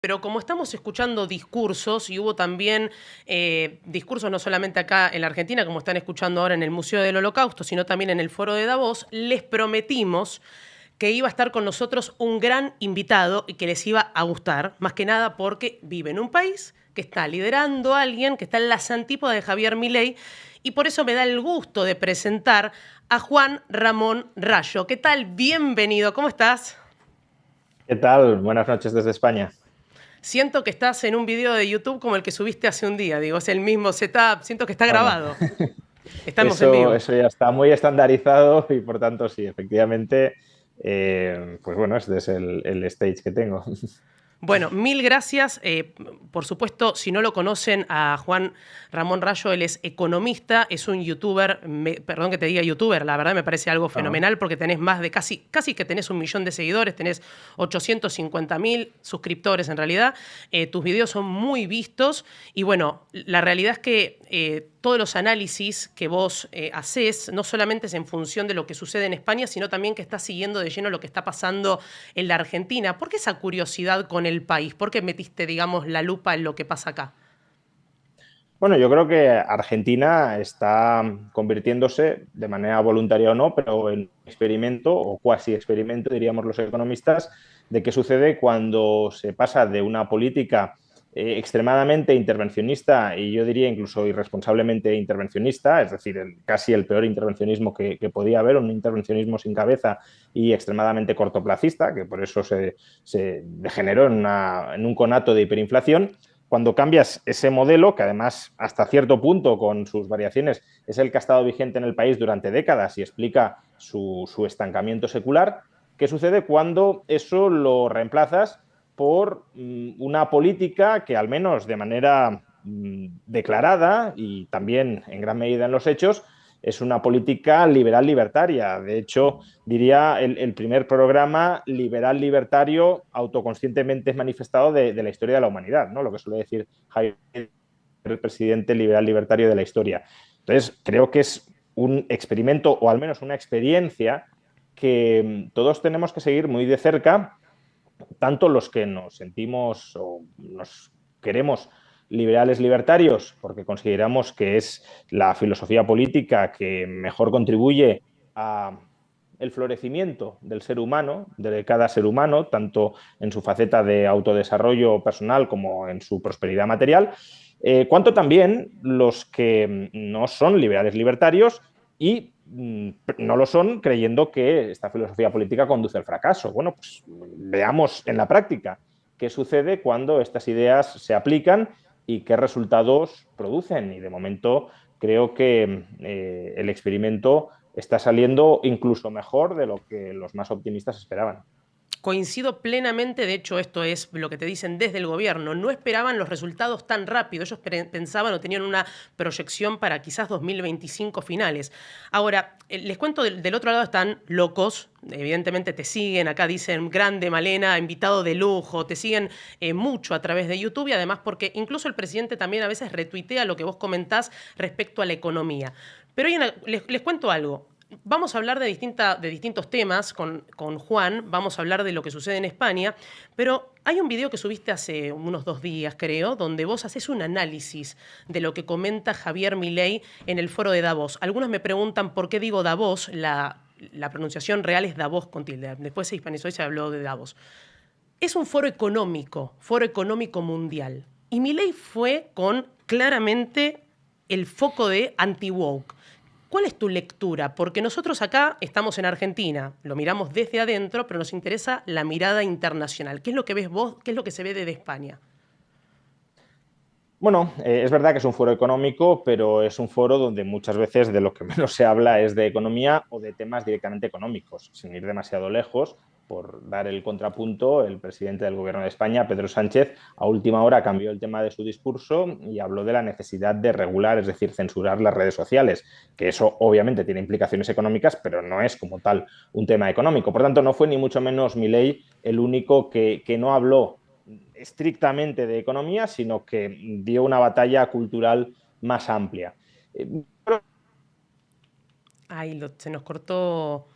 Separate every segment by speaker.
Speaker 1: Pero como estamos escuchando discursos, y hubo también discursos no solamente acá en la Argentina, como están escuchando ahora en el Museo del Holocausto, sino también en el Foro de Davos, les prometimos que iba a estar con nosotros un gran invitado y que les iba a gustar, más que nada porque vive en un país que está liderando a alguien que está en las antípodas de Javier Milei, y por eso me da el gusto de presentar a Juan Ramón Rayo. ¿Qué tal? Bienvenido, ¿cómo estás?
Speaker 2: ¿Qué tal? Buenas noches desde España.
Speaker 1: Siento que estás en un video de YouTube como el que subiste hace un día, digo, es el mismo setup, siento que está
Speaker 2: Bueno,
Speaker 1: grabado, estamos en
Speaker 2: eso,
Speaker 1: vivo.
Speaker 2: eso ya está muy estandarizado y por tanto sí, efectivamente, pues bueno, este es el stage que tengo.
Speaker 1: Bueno, mil gracias. Por supuesto, si no lo conocen a Juan Ramón Rayo, él es economista, es un youtuber, perdón que te diga youtuber, la verdad me parece algo
Speaker 2: No.
Speaker 1: fenomenal porque tenés más de casi que tenés 1 millón de seguidores, tenés 850.000 suscriptores en realidad. Tus videos son muy vistos y bueno, la realidad es que todos los análisis que vos haces no solamente es en función de lo que sucede en España, sino también que estás siguiendo de lleno lo que está pasando en la Argentina. ¿Por qué esa curiosidad con el país? ¿Por qué metiste, digamos, la lupa en lo que pasa acá?
Speaker 2: Bueno, yo creo que Argentina está convirtiéndose, de manera voluntaria o no, pero en un experimento o cuasi experimento, diríamos los economistas, de qué sucede cuando se pasa de una política extremadamente intervencionista y yo diría incluso irresponsablemente intervencionista, es decir, casi el peor intervencionismo que podía haber, un intervencionismo sin cabeza y extremadamente cortoplacista, que por eso se degeneró en un conato de hiperinflación. Cuando cambias ese modelo, que además hasta cierto punto con sus variaciones es el que ha estado vigente en el país durante décadas y explica su estancamiento secular, ¿qué sucede cuando eso lo reemplazas por una política que al menos de manera declarada y también en gran medida en los hechos es una política liberal libertaria? De hecho, diría el primer programa liberal libertario autoconscientemente manifestado de la historia de la humanidad, ¿no? Lo que suele decir Javier, el presidente liberal libertario de la historia. Entonces, creo que es un experimento o al menos una experiencia que todos tenemos que seguir muy de cerca, tanto los que nos sentimos o nos queremos liberales libertarios, porque consideramos que es la filosofía política que mejor contribuye a el florecimiento del ser humano, de cada ser humano, tanto en su faceta de autodesarrollo personal como en su prosperidad material, cuanto también los que no son liberales libertarios y no lo son creyendo que esta filosofía política conduce al fracaso. Bueno, pues veamos en la práctica qué sucede cuando estas ideas se aplican y qué resultados producen. Y de momento creo que el experimento está saliendo incluso mejor de lo que los más optimistas esperaban.
Speaker 1: Coincido plenamente, de hecho esto es lo que te dicen desde el gobierno, no esperaban los resultados tan rápido, ellos pensaban o tenían una proyección para quizás 2025 finales. Ahora, les cuento, del otro lado están locos, evidentemente te siguen, acá dicen grande Malena, invitado de lujo, te siguen mucho a través de YouTube y además porque incluso el presidente también a veces retuitea lo que vos comentás respecto a la economía. Pero les cuento algo. Vamos a hablar de distintos temas con Juan, vamos a hablar de lo que sucede en España, pero hay un video que subiste hace unos 2 días, creo, donde vos haces un análisis de lo que comenta Javier Milei en el foro de Davos. Algunos me preguntan por qué digo Davos, la pronunciación real es Davos con tilde, después se hispanizó y se habló de Davos. Es un foro económico mundial. Y Milei fue con claramente el foco de anti-woke. ¿Cuál es tu lectura? Porque nosotros acá estamos en Argentina, lo miramos desde adentro, pero nos interesa la mirada internacional. ¿Qué es lo que ves vos? ¿Qué es lo que se ve desde España?
Speaker 2: Bueno, es verdad que es un foro económico, pero es un foro donde muchas veces de lo que menos se habla es de economía o de temas directamente económicos. Sin ir demasiado lejos, por dar el contrapunto, el presidente del Gobierno de España, Pedro Sánchez, a última hora cambió el tema de su discurso y habló de la necesidad de regular, es decir, censurar las redes sociales, que eso obviamente tiene implicaciones económicas, pero no es como tal un tema económico. Por tanto, no fue ni mucho menos Milei el único que no habló estrictamente de economía, sino que dio una batalla cultural más amplia.
Speaker 1: Ay, se nos cortó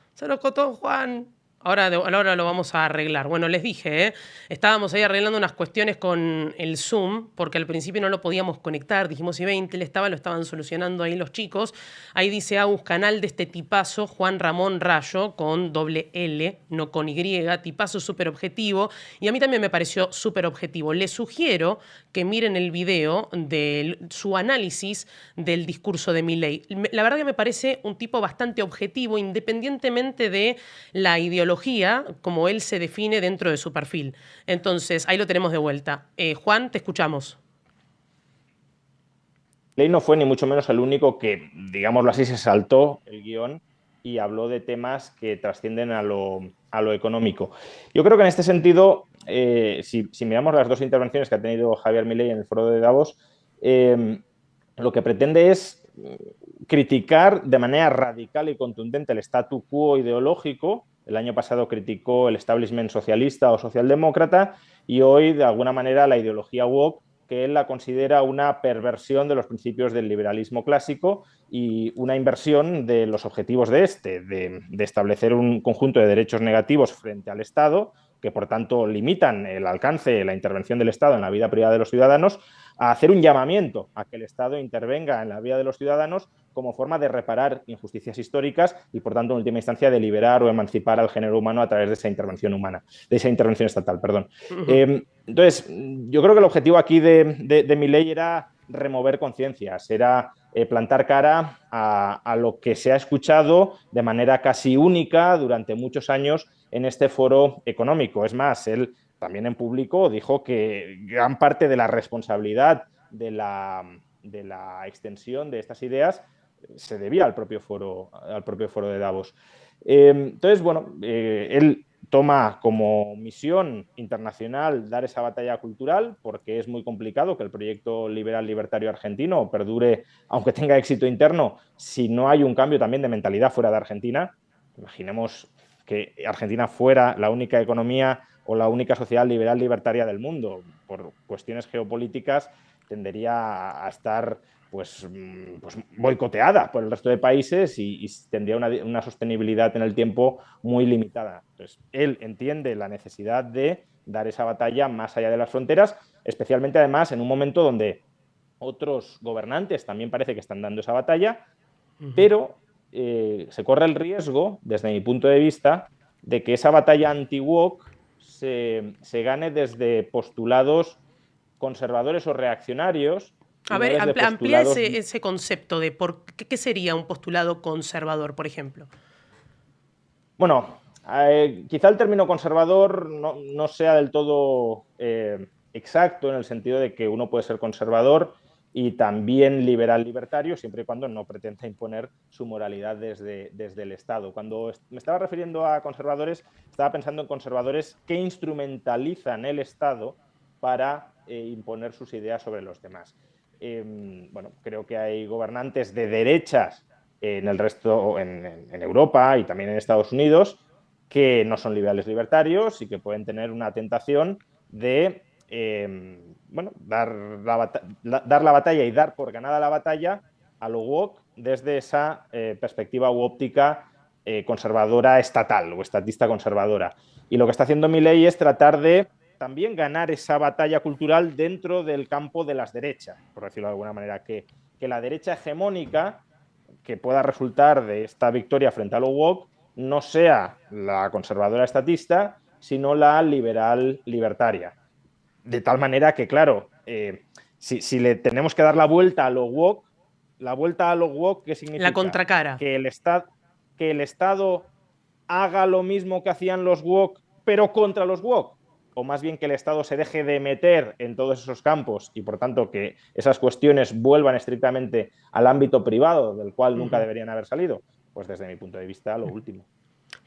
Speaker 1: Juan. Ahora lo vamos a arreglar. Bueno, les dije, estábamos ahí arreglando unas cuestiones con el Zoom, porque al principio no lo podíamos conectar, dijimos si 20 le lo estaban solucionando ahí los chicos. Ahí dice Agus, canal de este tipazo, Juan Ramón Rayo, con doble L, no con Y, tipazo súper objetivo, y a mí también me pareció súper objetivo. Les sugiero que miren el video de su análisis del discurso de Milei. La verdad que me parece un tipo bastante objetivo, independientemente de la ideología como él se define dentro de su perfil. Entonces, ahí lo tenemos de vuelta. Juan, te escuchamos.
Speaker 2: Milei no fue ni mucho menos el único que, digámoslo así, se saltó el guión y habló de temas que trascienden a lo económico. Yo creo que en este sentido, si miramos las dos intervenciones que ha tenido Javier Milei en el foro de Davos, lo que pretende es criticar de manera radical y contundente el statu quo ideológico. El año pasado criticó el establishment socialista o socialdemócrata y hoy, de alguna manera, la ideología woke, que él la considera una perversión de los principios del liberalismo clásico y una inversión de los objetivos de de establecer un conjunto de derechos negativos frente al Estado, que por tanto limitan el alcance, la intervención del Estado en la vida privada de los ciudadanos, a hacer un llamamiento a que el Estado intervenga en la vida de los ciudadanos como forma de reparar injusticias históricas y, por tanto, en última instancia, de liberar o emancipar al género humano a través de esa intervención humana, de esa intervención estatal, perdón. Entonces, yo creo que el objetivo aquí de Milei era remover conciencias, era plantar cara a lo que se ha escuchado de manera casi única durante muchos años en este foro económico. Es más, él también en público dijo que gran parte de la responsabilidad de la extensión de estas ideas se debía al propio foro de Davos. Entonces, bueno, él toma como misión internacional dar esa batalla cultural porque es muy complicado que el proyecto liberal libertario argentino perdure, aunque tenga éxito interno, si no hay un cambio también de mentalidad fuera de Argentina. Imaginemos que Argentina fuera la única economía o la única sociedad liberal libertaria del mundo. Por cuestiones geopolíticas tendería a estar pues boicoteada por el resto de países y tendría una sostenibilidad en el tiempo muy limitada. Entonces, él entiende la necesidad de dar esa batalla más allá de las fronteras, especialmente además en un momento donde otros gobernantes también parece que están dando esa batalla, pero se corre el riesgo, desde mi punto de vista, de que esa batalla anti-woke se gane desde postulados conservadores o reaccionarios.
Speaker 1: A ver, amplía ese concepto de qué sería un postulado conservador, por ejemplo.
Speaker 2: Bueno, quizá el término conservador no sea del todo exacto en el sentido de que uno puede ser conservador y también liberal libertario, siempre y cuando no pretenda imponer su moralidad desde el Estado. Cuando me estaba refiriendo a conservadores, estaba pensando en conservadores que instrumentalizan el Estado para imponer sus ideas sobre los demás. Bueno, creo que hay gobernantes de derechas en el resto, en Europa y también en Estados Unidos, que no son liberales libertarios y que pueden tener una tentación de dar la batalla y dar por ganada la batalla a lo woke desde esa perspectiva u óptica conservadora estatal o estatista conservadora. Y lo que está haciendo Milei es tratar de también ganar esa batalla cultural dentro del campo de las derechas, por decirlo de alguna manera, que la derecha hegemónica que pueda resultar de esta victoria frente a lo woke no sea la conservadora estatista, sino la liberal libertaria. De tal manera que, claro, si le tenemos que dar la vuelta a lo woke, ¿qué significa?
Speaker 1: La contracara.
Speaker 2: Que el Estado haga lo mismo que hacían los woke, pero contra los woke. O más bien que el Estado se deje de meter en todos esos campos y, por tanto, que esas cuestiones vuelvan estrictamente al ámbito privado, del cual nunca deberían haber salido. Pues desde mi punto de vista, lo último.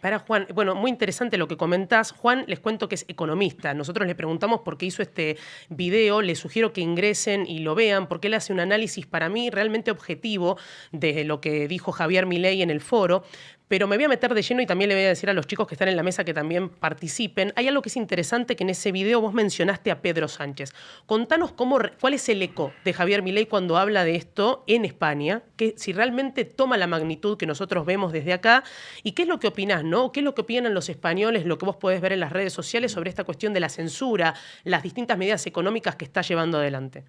Speaker 1: Para Juan, bueno, muy interesante lo que comentás. Juan, les cuento que es economista. Nosotros le preguntamos por qué hizo este video. Les sugiero que ingresen y lo vean porque él hace un análisis para mí realmente objetivo de lo que dijo Javier Milei en el foro. Pero me voy a meter de lleno y también le voy a decir a los chicos que están en la mesa que también participen. Hay algo que es interesante, que en ese video vos mencionaste a Pedro Sánchez. Contanos cuál es el eco de Javier Milei cuando habla de esto en España, que si realmente toma la magnitud que nosotros vemos desde acá, y qué es lo que opinás, ¿no? ¿Qué es lo que opinan los españoles, lo que vos podés ver en las redes sociales sobre esta cuestión de la censura, las distintas medidas económicas que está llevando adelante?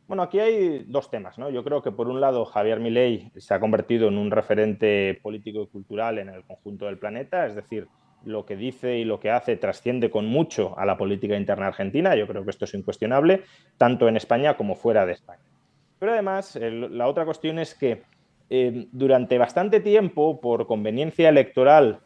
Speaker 2: Bueno, aquí hay dos temas, ¿no? Yo creo que por un lado Javier Milei se ha convertido en un referente político y cultural en el conjunto del planeta, es decir, lo que dice y lo que hace trasciende con mucho a la política interna argentina. Yo creo que esto es incuestionable, tanto en España como fuera de España. Pero además, la otra cuestión es que durante bastante tiempo, por conveniencia electoral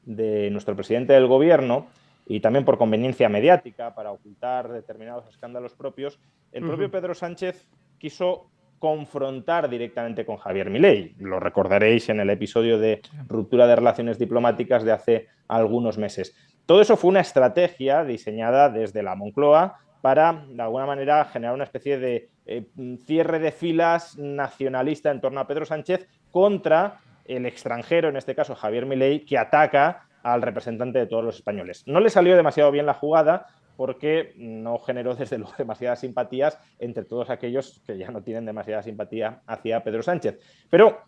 Speaker 2: de nuestro presidente del gobierno y también por conveniencia mediática para ocultar determinados escándalos propios, el propio Pedro Sánchez quiso confrontar directamente con Javier Milei. Lo recordaréis en el episodio de ruptura de relaciones diplomáticas de hace algunos meses. Todo eso fue una estrategia diseñada desde la Moncloa para, de alguna manera, generar una especie de cierre de filas nacionalista en torno a Pedro Sánchez contra el extranjero, en este caso Javier Milei, que ataca al representante de todos los españoles. No le salió demasiado bien la jugada porque no generó desde luego demasiadas simpatías entre todos aquellos que ya no tienen demasiada simpatía hacia Pedro Sánchez. Pero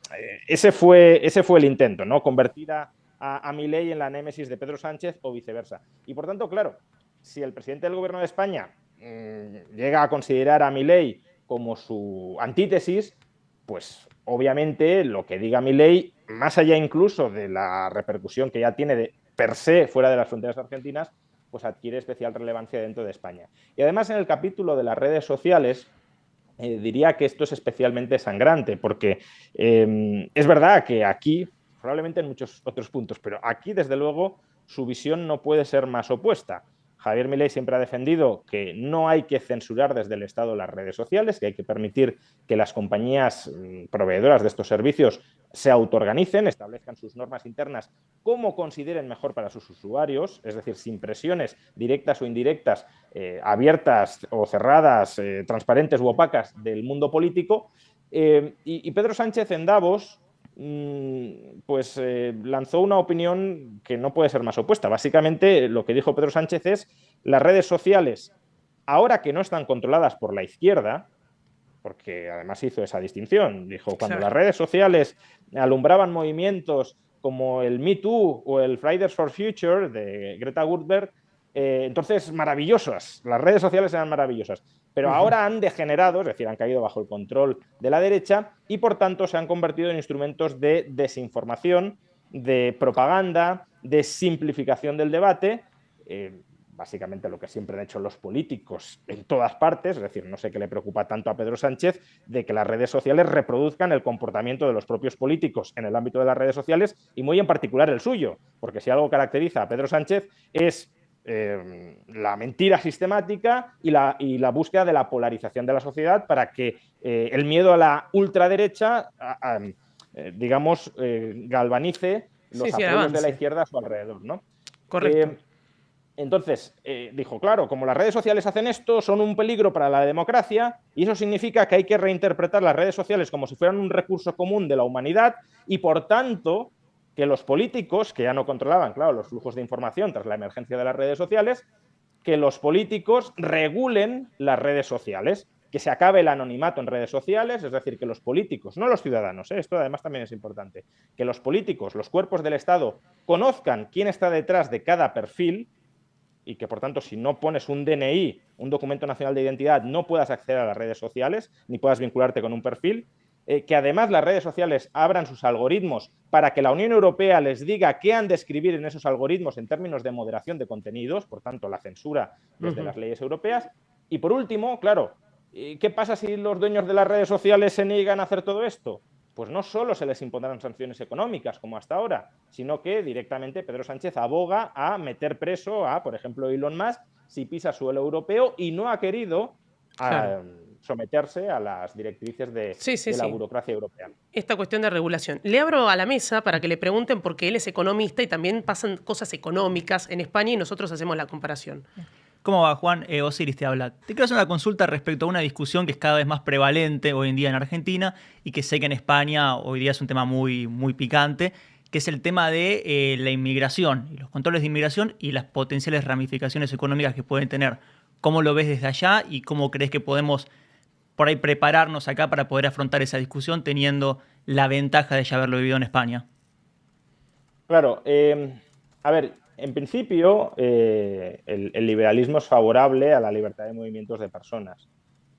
Speaker 2: ese fue el intento, ¿no? Convertir a Milei en la némesis de Pedro Sánchez o viceversa. Y por tanto, claro, si el presidente del gobierno de España llega a considerar a Milei como su antítesis, pues obviamente lo que diga Milei, más allá incluso de la repercusión que ya tiene de per se fuera de las fronteras argentinas, pues adquiere especial relevancia dentro de España. Y además en el capítulo de las redes sociales diría que esto es especialmente sangrante, porque es verdad que aquí, probablemente en muchos otros puntos, pero aquí desde luego su visión no puede ser más opuesta. Javier Milei siempre ha defendido que no hay que censurar desde el Estado las redes sociales, que hay que permitir que las compañías proveedoras de estos servicios se autoorganicen, establezcan sus normas internas como consideren mejor para sus usuarios, es decir, sin presiones directas o indirectas, abiertas o cerradas, transparentes u opacas del mundo político. Y Pedro Sánchez en Davos lanzó una opinión que no puede ser más opuesta. Básicamente lo que dijo Pedro Sánchez es: las redes sociales, ahora que no están controladas por la izquierda, porque además hizo esa distinción, dijo, cuando las redes sociales alumbraban movimientos como el Me Too o el Fridays for Future de Greta Thunberg, entonces maravillosas, las redes sociales eran maravillosas, pero ahora han degenerado, es decir, han caído bajo el control de la derecha y por tanto se han convertido en instrumentos de desinformación, de propaganda, de simplificación del debate, básicamente lo que siempre han hecho los políticos en todas partes, es decir, no sé qué le preocupa tanto a Pedro Sánchez de que las redes sociales reproduzcan el comportamiento de los propios políticos en el ámbito de las redes sociales y muy en particular el suyo, porque si algo caracteriza a Pedro Sánchez es la mentira sistemática y la búsqueda de la polarización de la sociedad para que el miedo a la ultraderecha, galvanice los apoyos de la izquierda a su alrededor, ¿no?
Speaker 1: Correcto.
Speaker 2: Entonces, dijo, claro, como las redes sociales hacen esto, son un peligro para la democracia y eso significa que hay que reinterpretar las redes sociales como si fueran un recurso común de la humanidad y, por tanto, que los políticos, que ya no controlaban, claro, los flujos de información tras la emergencia de las redes sociales, que los políticos regulen las redes sociales, que se acabe el anonimato en redes sociales, es decir, que los políticos, no los ciudadanos, esto además también es importante, que los políticos, los cuerpos del Estado, conozcan quién está detrás de cada perfil y que, por tanto, si no pones un DNI, un documento nacional de identidad, no puedas acceder a las redes sociales ni puedas vincularte con un perfil. Que además las redes sociales abran sus algoritmos para que la Unión Europea les diga qué han de escribir en esos algoritmos en términos de moderación de contenidos, por tanto, la censura desde las leyes europeas. Y por último, claro, ¿qué pasa si los dueños de las redes sociales se niegan a hacer todo esto? Pues no solo se les impondrán sanciones económicas, como hasta ahora, sino que directamente Pedro Sánchez aboga a meter preso a, por ejemplo, Elon Musk si pisa suelo europeo y no ha querido someterse a las directrices de la burocracia europea.
Speaker 1: Esta cuestión de regulación. Le abro a la mesa para que le pregunten, porque él es economista y también pasan cosas económicas en España y nosotros hacemos la comparación.
Speaker 3: ¿Cómo va, Juan? Osiris te habla. Te quiero hacer una consulta respecto a una discusión que es cada vez más prevalente hoy en día en Argentina y que sé que en España hoy día es un tema muy, muy picante, que es el tema de la inmigración y los controles de inmigración y las potenciales ramificaciones económicas que pueden tener. ¿Cómo lo ves desde allá y cómo crees que podemos por ahí prepararnos acá para poder afrontar esa discusión teniendo la ventaja de ya haberlo vivido en España?
Speaker 2: Claro, a ver, en principio el liberalismo es favorable a la libertad de movimientos de personas.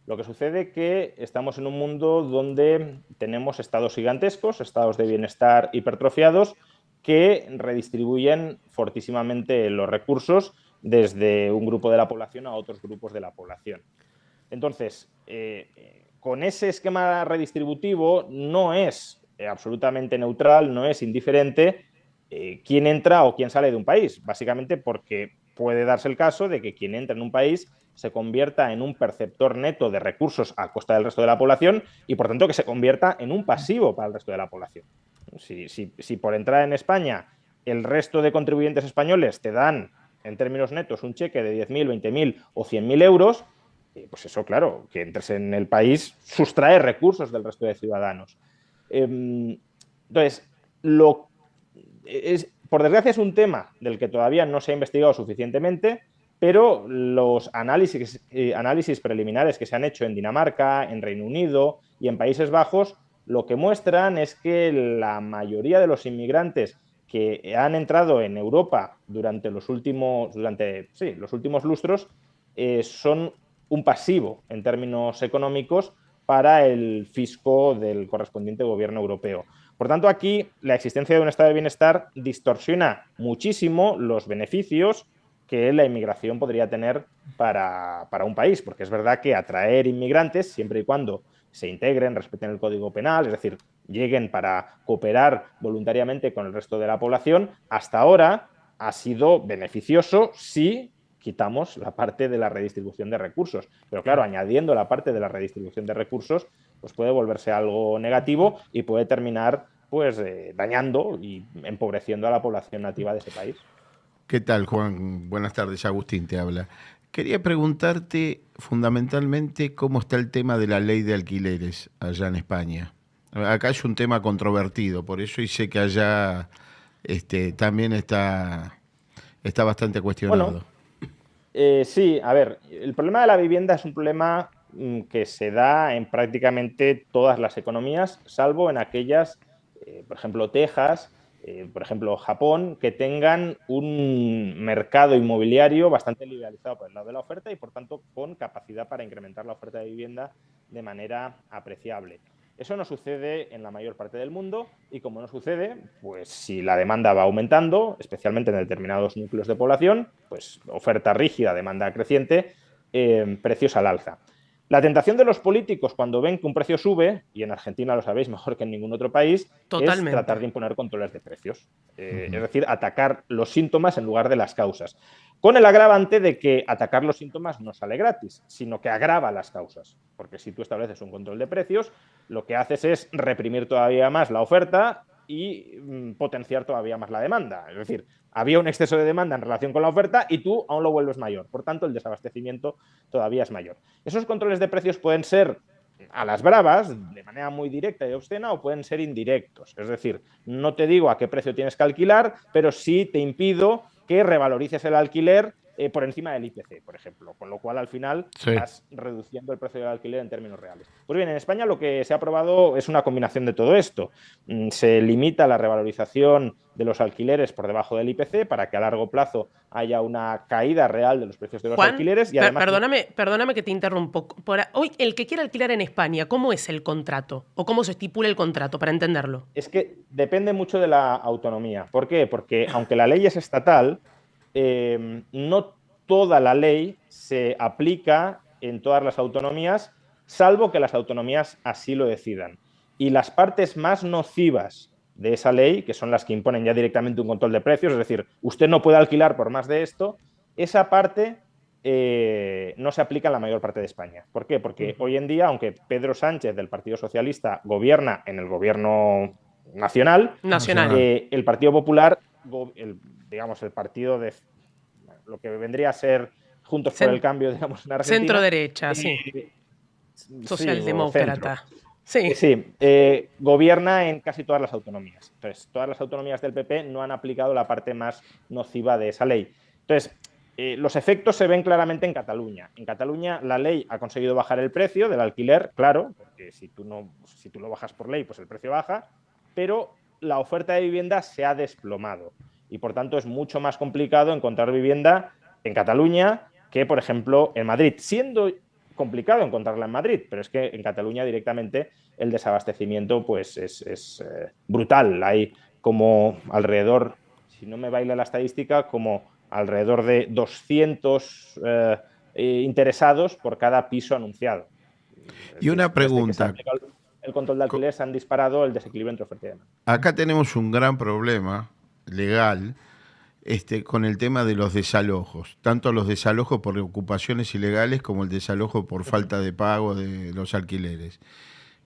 Speaker 2: Lo que sucede es que estamos en un mundo donde tenemos estados gigantescos, estados de bienestar hipertrofiados, que redistribuyen fortísimamente los recursos desde un grupo de la población a otros grupos de la población. Entonces, con ese esquema redistributivo no es absolutamente neutral, no es indiferente quién entra o quién sale de un país, básicamente porque puede darse el caso de que quien entra en un país se convierta en un perceptor neto de recursos a costa del resto de la población y, por tanto, que se convierta en un pasivo para el resto de la población. Si por entrar en España el resto de contribuyentes españoles te dan, en términos netos, un cheque de 10.000, 20.000 o 100.000 euros, pues eso, claro, que entres en el país sustrae recursos del resto de ciudadanos. Entonces, por desgracia es un tema del que todavía no se ha investigado suficientemente, pero los análisis preliminares que se han hecho en Dinamarca, en Reino Unido y en Países Bajos, lo que muestran es que la mayoría de los inmigrantes que han entrado en Europa durante los últimos lustros son un pasivo en términos económicos para el fisco del correspondiente gobierno europeo. Por tanto, aquí la existencia de un estado de bienestar distorsiona muchísimo los beneficios que la inmigración podría tener para un país, porque es verdad que atraer inmigrantes, siempre y cuando se integren, respeten el Código Penal, es decir, lleguen para cooperar voluntariamente con el resto de la población, hasta ahora ha sido beneficioso si quitamos la parte de la redistribución de recursos. Pero claro, añadiendo la parte de la redistribución de recursos, pues puede volverse algo negativo y puede terminar pues dañando y empobreciendo a la población nativa de ese país.
Speaker 4: ¿Qué tal, Juan? Buenas tardes, Agustín te habla. Quería preguntarte fundamentalmente cómo está el tema de la ley de alquileres allá en España. Acá es un tema controvertido, por eso y sé que allá también está bastante cuestionado.
Speaker 2: Bueno, sí, a ver, el problema de la vivienda es un problema que se da en prácticamente todas las economías, salvo en aquellas, por ejemplo, Texas, por ejemplo, Japón, que tengan un mercado inmobiliario bastante liberalizado por el lado de la oferta y, por tanto, con capacidad para incrementar la oferta de vivienda de manera apreciable. Eso no sucede en la mayor parte del mundo y como no sucede, pues si la demanda va aumentando, especialmente en determinados núcleos de población, pues oferta rígida, demanda creciente, precios al alza. La tentación de los políticos cuando ven que un precio sube, y en Argentina lo sabéis mejor que en ningún otro país, es tratar de imponer controles de precios. Es decir, atacar los síntomas en lugar de las causas. Con el agravante de que atacar los síntomas no sale gratis, sino que agrava las causas. Porque si tú estableces un control de precios, lo que haces es reprimir todavía más la oferta y potenciar todavía más la demanda. Es decir, había un exceso de demanda en relación con la oferta y tú aún lo vuelves mayor. Por tanto, el desabastecimiento todavía es mayor. Esos controles de precios pueden ser a las bravas, de manera muy directa y obscena, o pueden ser indirectos. Es decir, no te digo a qué precio tienes que alquilar, pero sí te impido que revalorices el alquiler por encima del IPC, por ejemplo, con lo cual al final vas reduciendo el precio del alquiler en términos reales. Pues bien, en España lo que se ha aprobado es una combinación de todo esto. Se limita la revalorización de los alquileres por debajo del IPC para que a largo plazo haya una caída real de los precios de los alquileres. Y además,
Speaker 1: perdóname que te interrumpo. Hoy, el que quiera alquilar en España, ¿cómo es el contrato? ¿O cómo se estipula el contrato, para entenderlo?
Speaker 2: Es que depende mucho de la autonomía. ¿Por qué? Porque aunque la ley es estatal, no toda la ley se aplica en todas las autonomías, salvo que las autonomías así lo decidan. Y las partes más nocivas de esa ley, que son las que imponen ya directamente un control de precios, es decir, usted no puede alquilar por más de esto, esa parte no se aplica en la mayor parte de España. ¿Por qué? Porque hoy en día, aunque Pedro Sánchez del Partido Socialista gobierna en el gobierno nacional. El Partido Popular, digamos, el partido de lo que vendría a ser Juntos por el Cambio, digamos, en Argentina.
Speaker 1: Centro derecha, sí. Socialdemócrata. Sí.
Speaker 2: Gobierna en casi todas las autonomías. Entonces, todas las autonomías del PP no han aplicado la parte más nociva de esa ley. Entonces, los efectos se ven claramente en Cataluña. En Cataluña la ley ha conseguido bajar el precio del alquiler, claro, porque si tú lo bajas por ley, pues el precio baja, pero la oferta de vivienda se ha desplomado y por tanto es mucho más complicado encontrar vivienda en Cataluña que, por ejemplo, en Madrid, siendo complicado encontrarla en Madrid, pero es que en Cataluña directamente el desabastecimiento pues es brutal. Hay como alrededor, si no me baila la estadística, como alrededor de 200 interesados por cada piso anunciado.
Speaker 4: Y una pregunta.
Speaker 2: El control de alquiler se han disparado el desequilibrio entre oferta y demanda.
Speaker 4: Acá tenemos un gran problema legal con el tema de los desalojos, tanto los desalojos por ocupaciones ilegales como el desalojo por falta de pago de los alquileres.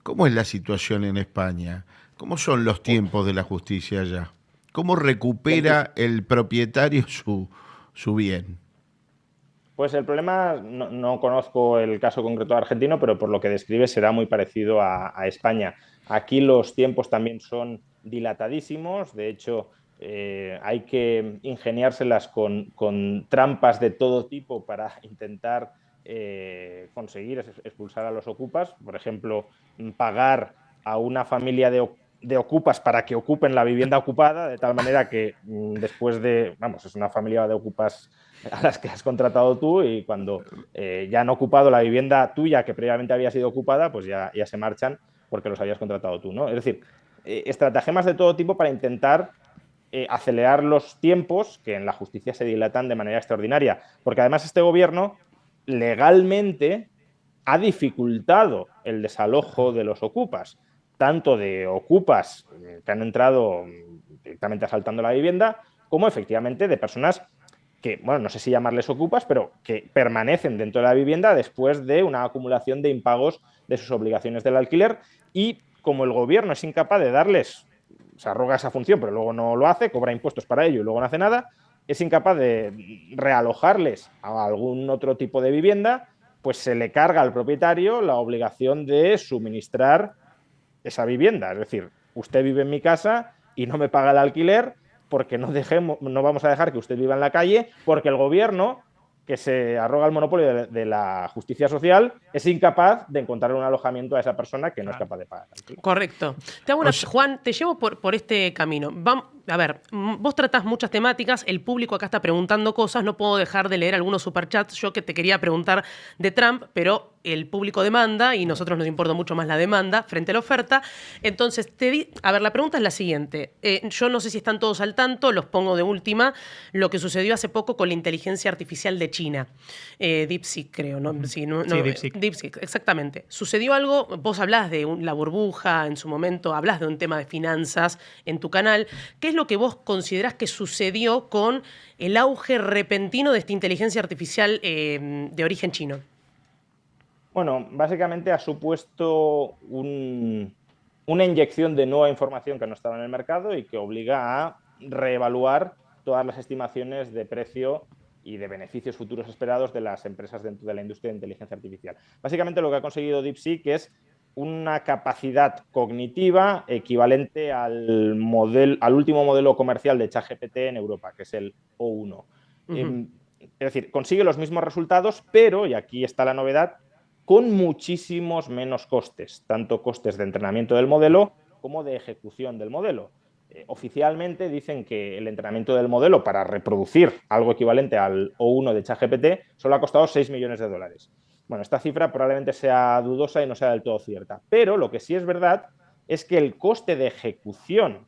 Speaker 4: ¿Cómo es la situación en España? ¿Cómo son los tiempos de la justicia allá? ¿Cómo recupera el propietario su bien?
Speaker 2: Pues el problema, no conozco el caso concreto argentino, pero por lo que describe será muy parecido a España. Aquí los tiempos también son dilatadísimos, de hecho hay que ingeniárselas con trampas de todo tipo para intentar conseguir expulsar a los ocupas. Por ejemplo, pagar a una familia de ocupas para que ocupen la vivienda ocupada, de tal manera que después es una familia de ocupas a las que has contratado tú y cuando ya han ocupado la vivienda tuya que previamente había sido ocupada, pues ya se marchan porque los habías contratado tú, ¿no? Es decir, estratagemas de todo tipo para intentar acelerar los tiempos que en la justicia se dilatan de manera extraordinaria, porque además este gobierno legalmente ha dificultado el desalojo de los ocupas, tanto de ocupas que han entrado directamente asaltando la vivienda, como efectivamente de personas que, bueno, no sé si llamarles ocupas, pero que permanecen dentro de la vivienda después de una acumulación de impagos de sus obligaciones del alquiler y como el gobierno es incapaz de darles, se arroga esa función, pero luego no lo hace, cobra impuestos para ello y luego no hace nada, es incapaz de realojarles a algún otro tipo de vivienda, pues se le carga al propietario la obligación de suministrar esa vivienda. Es decir, usted vive en mi casa y no me paga el alquiler porque no vamos a dejar que usted viva en la calle porque el gobierno, que se arroga el monopolio de la justicia social, es incapaz de encontrar un alojamiento a esa persona que no es capaz de pagar.
Speaker 1: Correcto. Juan, te llevo por este camino. A ver, vos tratás muchas temáticas, el público acá está preguntando cosas, no puedo dejar de leer algunos superchats, yo que te quería preguntar de Trump, pero el público demanda y nosotros nos importa mucho más la demanda frente a la oferta. Entonces, la pregunta es la siguiente. Yo no sé si están todos al tanto, los pongo de última, lo que sucedió hace poco con la inteligencia artificial de China. DeepSeek, creo, ¿no? Sí,
Speaker 3: DeepSeek.
Speaker 1: DeepSeek, exactamente. Sucedió algo, vos hablás de la burbuja en su momento, hablás de un tema de finanzas en tu canal. ¿Qué es lo que vos considerás que sucedió con el auge repentino de esta inteligencia artificial de origen chino?
Speaker 2: Bueno, básicamente ha supuesto una inyección de nueva información que no estaba en el mercado y que obliga a reevaluar todas las estimaciones de precio y de beneficios futuros esperados de las empresas dentro de la industria de inteligencia artificial. Básicamente lo que ha conseguido DeepSeek es una capacidad cognitiva equivalente al último modelo comercial de ChatGPT en Europa, que es el O1. Es decir, consigue los mismos resultados, pero, y aquí está la novedad, con muchísimos menos costes, tanto costes de entrenamiento del modelo como de ejecución del modelo. Oficialmente dicen que el entrenamiento del modelo para reproducir algo equivalente al O1 de ChatGPT solo ha costado 6 millones de dólares. Bueno, esta cifra probablemente sea dudosa y no sea del todo cierta, pero lo que sí es verdad es que el coste de ejecución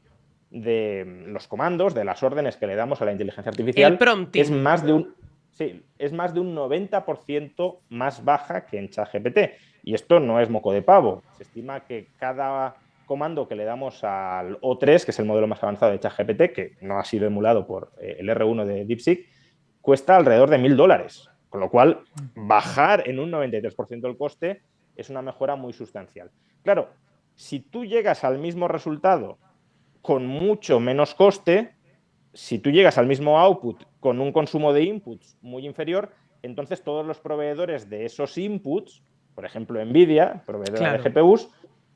Speaker 2: de los comandos, de las órdenes que le damos a la inteligencia artificial, es más de un 90% más baja que en ChatGPT. Y esto no es moco de pavo. Se estima que cada comando que le damos al O3, que es el modelo más avanzado de ChatGPT, que no ha sido emulado por el R1 de DeepSeek, cuesta alrededor de $1.000. Con lo cual, bajar en un 93% el coste es una mejora muy sustancial. Claro, si tú llegas al mismo resultado con mucho menos coste, si tú llegas al mismo output con un consumo de inputs muy inferior, entonces todos los proveedores de esos inputs, por ejemplo Nvidia, proveedora
Speaker 1: Claro.
Speaker 2: de GPUs,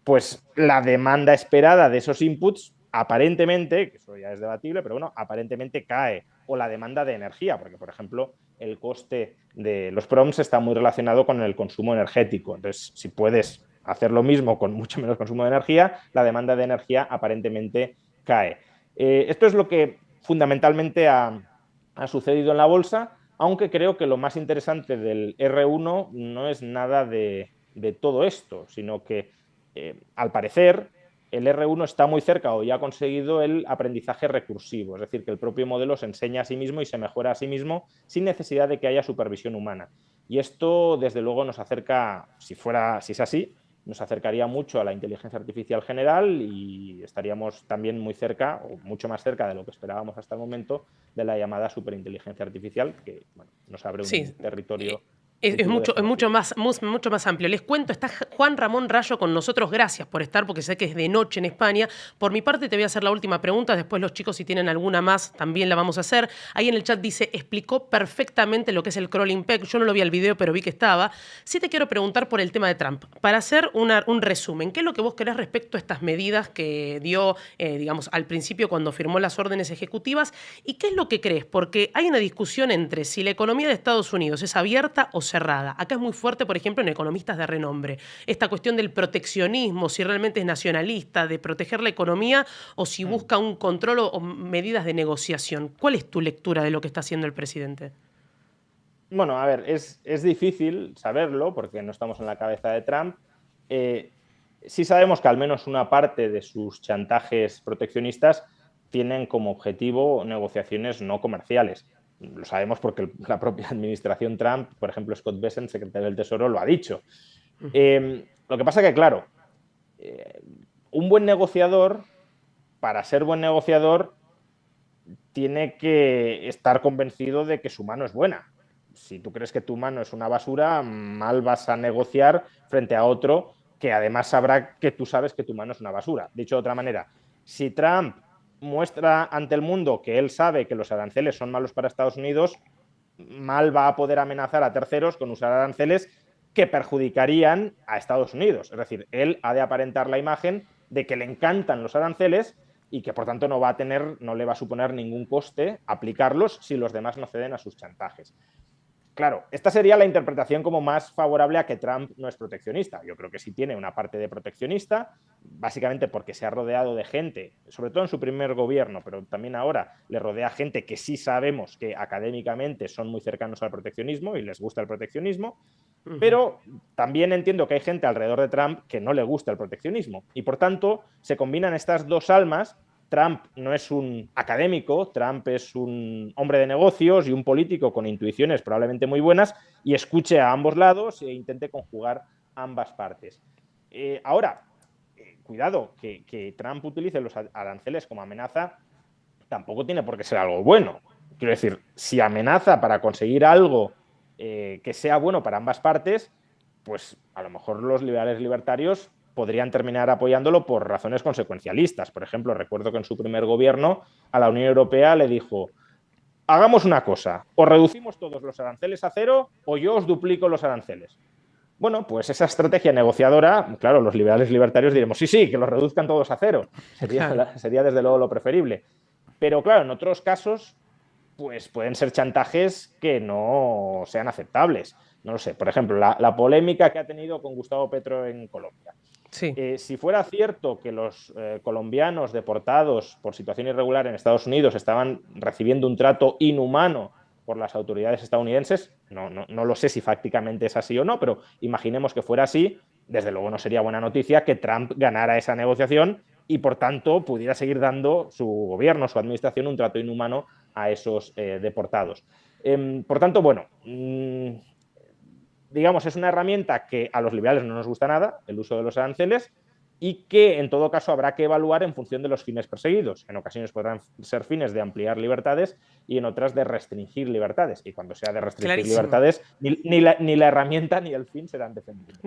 Speaker 2: pues la demanda esperada de esos inputs aparentemente, que eso ya es debatible, pero bueno, aparentemente cae. O la demanda de energía, porque por ejemplo el coste de los prompts está muy relacionado con el consumo energético. Entonces, si puedes hacer lo mismo con mucho menos consumo de energía, la demanda de energía aparentemente cae. Esto es lo que fundamentalmente ha sucedido en la bolsa, aunque creo que lo más interesante del R1 no es nada de todo esto, sino que al parecer el R1 está muy cerca o ya ha conseguido el aprendizaje recursivo, es decir, que el propio modelo se enseña a sí mismo y se mejora a sí mismo sin necesidad de que haya supervisión humana. Y esto, desde luego, nos acerca, si es así, nos acercaría mucho a la inteligencia artificial general y estaríamos también muy cerca, o mucho más cerca de lo que esperábamos hasta el momento, de la llamada superinteligencia artificial, que bueno, nos abre
Speaker 1: Sí.
Speaker 2: un territorio
Speaker 1: Es mucho,
Speaker 2: desconocido.
Speaker 1: mucho más amplio. Les cuento, está Juan Ramón Rayo con nosotros. Gracias por estar, porque sé que es de noche en España. Por mi parte, te voy a hacer la última pregunta. Después los chicos, si tienen alguna más, también la vamos a hacer. Ahí en el chat dice, explicó perfectamente lo que es el crawling peg. Yo no lo vi al video, pero vi que estaba. Sí te quiero preguntar por el tema de Trump. Para hacer un resumen, ¿qué es lo que vos querés respecto a estas medidas que dio, digamos, al principio cuando firmó las órdenes ejecutivas? ¿Y qué es lo que crees? Porque hay una discusión entre si la economía de Estados Unidos es abierta o cerrada. Acá es muy fuerte, por ejemplo, en economistas de renombre. Esta cuestión del proteccionismo, si realmente es nacionalista, de proteger la economía o si busca un control o medidas de negociación. ¿Cuál es tu lectura de lo que está haciendo el presidente?
Speaker 2: Bueno, a ver, es difícil saberlo porque no estamos en la cabeza de Trump. Sí sabemos que al menos una parte de sus chantajes proteccionistas tienen como objetivo negociaciones no comerciales. Lo sabemos porque la propia administración Trump, por ejemplo, Scott Bessent, secretario del Tesoro, lo ha dicho. Lo que pasa que, claro, un buen negociador, para ser buen negociador, tiene que estar convencido de que su mano es buena. Si tú crees que tu mano es una basura, mal vas a negociar frente a otro que además sabrá que tú sabes que tu mano es una basura. Dicho de otra manera, si Trump muestra ante el mundo que él sabe que los aranceles son malos para Estados Unidos, mal va a poder amenazar a terceros con usar aranceles que perjudicarían a Estados Unidos. Es decir, él ha de aparentar la imagen de que le encantan los aranceles y que por tanto no le va a suponer ningún coste aplicarlos si los demás no ceden a sus chantajes. Claro, esta sería la interpretación como más favorable a que Trump no es proteccionista. Yo creo que sí tiene una parte de proteccionista, básicamente porque se ha rodeado de gente, sobre todo en su primer gobierno, pero también ahora le rodea gente que sí sabemos que académicamente son muy cercanos al proteccionismo y les gusta el proteccionismo, pero también entiendo que hay gente alrededor de Trump que no le gusta el proteccionismo y por tanto se combinan estas dos almas. Trump no es un académico, Trump es un hombre de negocios y un político con intuiciones probablemente muy buenas y escuche a ambos lados e intente conjugar ambas partes. Ahora, cuidado, que Trump utilice los aranceles como amenaza tampoco tiene por qué ser algo bueno. Quiero decir, si amenaza para conseguir algo que sea bueno para ambas partes, pues a lo mejor los liberales libertarios podrían terminar apoyándolo por razones consecuencialistas. Por ejemplo, recuerdo que en su primer gobierno a la Unión Europea le dijo: hagamos una cosa, o reducimos todos los aranceles a cero o yo os duplico los aranceles. Bueno, pues esa estrategia negociadora, claro, los liberales libertarios diremos, sí, que los reduzcan todos a cero. Sería desde luego lo preferible. Pero claro, en otros casos, pues pueden ser chantajes que no sean aceptables. No lo sé. Por ejemplo, la polémica que ha tenido con Gustavo Petro en Colombia.
Speaker 1: Sí.
Speaker 2: Si fuera cierto que los colombianos deportados por situación irregular en Estados Unidos estaban recibiendo un trato inhumano por las autoridades estadounidenses, no lo sé si fácticamente es así o no, pero imaginemos que fuera así, desde luego no sería buena noticia que Trump ganara esa negociación y por tanto pudiera seguir dando su gobierno, su administración, un trato inhumano a esos deportados. Por tanto, bueno, digamos, es una herramienta que a los liberales no nos gusta nada, el uso de los aranceles, y que en todo caso habrá que evaluar en función de los fines perseguidos. En ocasiones podrán ser fines de ampliar libertades y en otras de restringir libertades. Y cuando sea de restringir libertades, ni la herramienta ni el fin serán defendidos.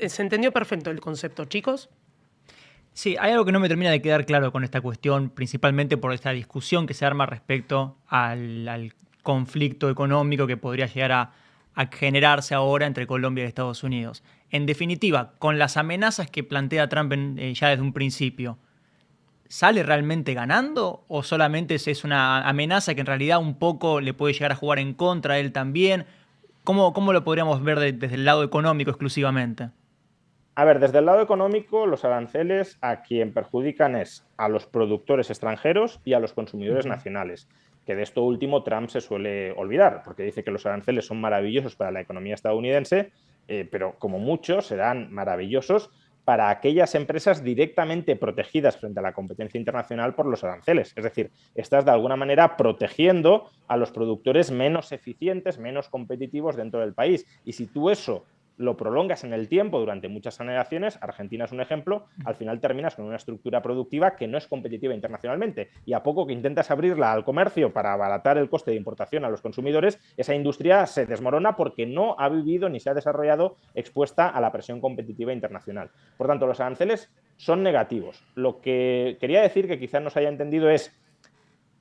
Speaker 1: Se entendió perfecto el concepto, chicos.
Speaker 3: Sí, hay algo que no me termina de quedar claro con esta cuestión, principalmente por esta discusión que se arma respecto al conflicto económico que podría llegar a generarse ahora entre Colombia y Estados Unidos. En definitiva, con las amenazas que plantea Trump ya desde un principio, ¿sale realmente ganando o solamente es una amenaza que en realidad un poco le puede llegar a jugar en contra a él también? ¿Cómo lo podríamos ver desde el lado económico exclusivamente?
Speaker 2: A ver, desde el lado económico, los aranceles a quien perjudican es a los productores extranjeros y a los consumidores nacionales, que de esto último Trump se suele olvidar, porque dice que los aranceles son maravillosos para la economía estadounidense, pero como muchos serán maravillosos para aquellas empresas directamente protegidas frente a la competencia internacional por los aranceles. Es decir, estás de alguna manera protegiendo a los productores menos eficientes, menos competitivos dentro del país. Y si tú eso lo prolongas en el tiempo durante muchas generaciones, Argentina es un ejemplo, al final terminas con una estructura productiva que no es competitiva internacionalmente y a poco que intentas abrirla al comercio para abaratar el coste de importación a los consumidores, esa industria se desmorona porque no ha vivido ni se ha desarrollado expuesta a la presión competitiva internacional. Por tanto, los aranceles son negativos. Lo que quería decir, que quizás no se haya entendido, es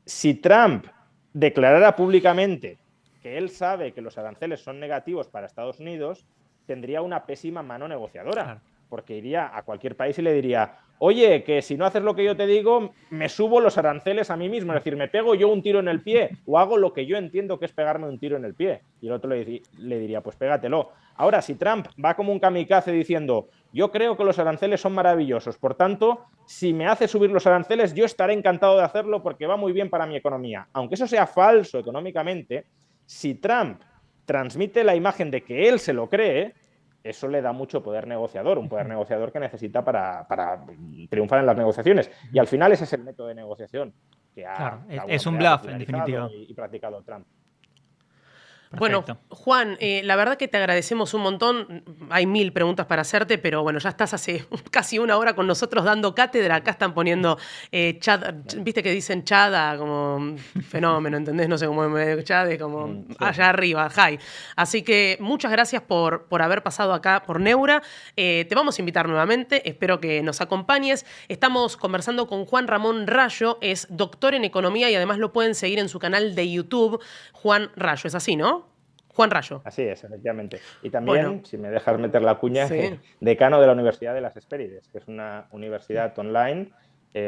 Speaker 2: si Trump declarara públicamente que él sabe que los aranceles son negativos para Estados Unidos, tendría una pésima mano negociadora, claro, porque iría a cualquier país y le diría, oye, que si no haces lo que yo te digo, me subo los aranceles a mí mismo, es decir, me pego yo un tiro en el pie o hago lo que yo entiendo que es pegarme un tiro en el pie. Y el otro le diría, pues pégatelo. Ahora, si Trump va como un kamikaze diciendo, yo creo que los aranceles son maravillosos, por tanto, si me hace subir los aranceles, yo estaré encantado de hacerlo porque va muy bien para mi economía. Aunque eso sea falso económicamente, si Trump transmite la imagen de que él se lo cree, eso le da mucho poder negociador, un poder negociador que necesita para triunfar en las negociaciones. Y al final ese es el método de negociación que
Speaker 3: es un bluff, en definitiva,
Speaker 2: y practicado Trump.
Speaker 1: Perfecto. Bueno, Juan, la verdad que te agradecemos un montón. Hay 1000 preguntas para hacerte, pero bueno, ya estás hace casi una hora con nosotros dando cátedra. Acá están poniendo chat, viste que dicen chada como fenómeno, ¿entendés? No sé cómo chat es como allá arriba, high. Así que muchas gracias por haber pasado acá por Neura. Te vamos a invitar nuevamente, espero que nos acompañes. Estamos conversando con Juan Ramón Rayo, es doctor en economía y además lo pueden seguir en su canal de YouTube, Juan Rayo. ¿Es así, no? Juan Rayo.
Speaker 2: Así es, efectivamente. Y también, si me dejas meter la cuña, sí, decano de la Universidad de las Hespérides, que es una universidad online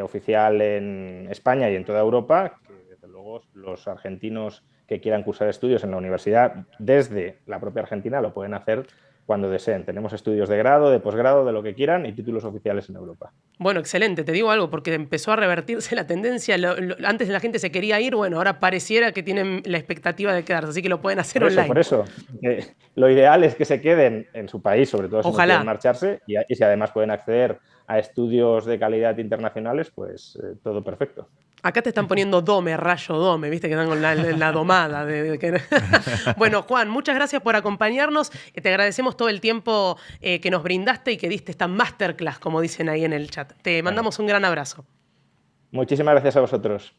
Speaker 2: oficial en España y en toda Europa, que desde luego los argentinos que quieran cursar estudios en la universidad desde la propia Argentina lo pueden hacer cuando deseen. Tenemos estudios de grado, de posgrado, de lo que quieran y títulos oficiales en Europa.
Speaker 1: Bueno, excelente. Te digo algo, porque empezó a revertirse la tendencia. Antes la gente se quería ir, bueno, ahora pareciera que tienen la expectativa de quedarse, así que lo pueden hacer online.
Speaker 2: Por eso. Lo ideal es que se queden en su país, sobre todo si no quieren marcharse, y si además pueden acceder a estudios de calidad internacionales, pues todo perfecto.
Speaker 1: Acá te están poniendo Dome, Rayo Dome, viste que están con la domada. Bueno, Juan, muchas gracias por acompañarnos. Te agradecemos todo el tiempo que nos brindaste y que diste esta masterclass, como dicen ahí en el chat. Te mandamos un gran abrazo.
Speaker 2: Muchísimas gracias a vosotros.